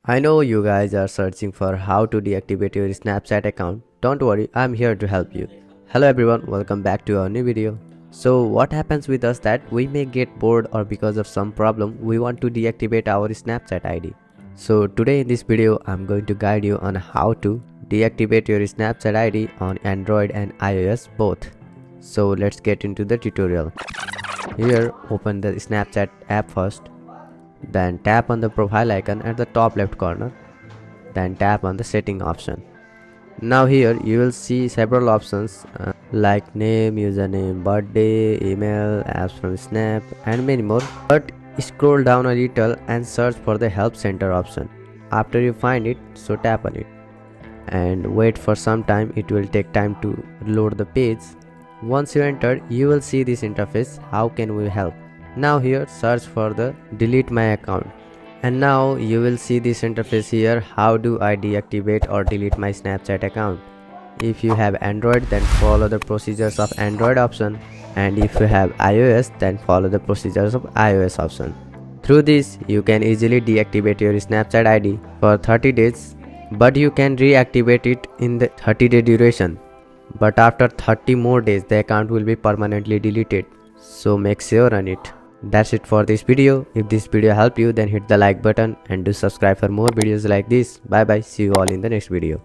I know you guys are searching for how to deactivate your Snapchat account. Don't worry, I'm here to help you. Hello everyone, welcome back to our new video. So what happens with us that we may get bored or because of some problem we want to deactivate our Snapchat ID. So today in this video I'm going to guide you on how to deactivate your Snapchat ID on Android and iOS both. So let's get into the tutorial. Here open the Snapchat app first. Then tap on the profile icon at the top left corner. Then tap on the setting option. Now here you will see several options like name, username, birthday, email, apps from Snap and many more. But scroll down a little and search for the help center option. After you find it, so tap on it and wait for some time. It will take time to load the page. Once you enter, you will see this interface. How can we help? Now here search for the delete my account, and now you will see this interface here. How do I deactivate or delete my Snapchat account? If you have Android, then follow the procedures of Android option, and if you have iOS, then follow the procedures of iOS option. Through this you can easily deactivate your Snapchat ID for 30 days, but you can reactivate it in the 30-day duration. But after 30 more days the account will be permanently deleted, so make sure on it. That's it for this video. If this video helped you, then hit the like button and do subscribe for more videos like this. Bye bye, see you all in the next video.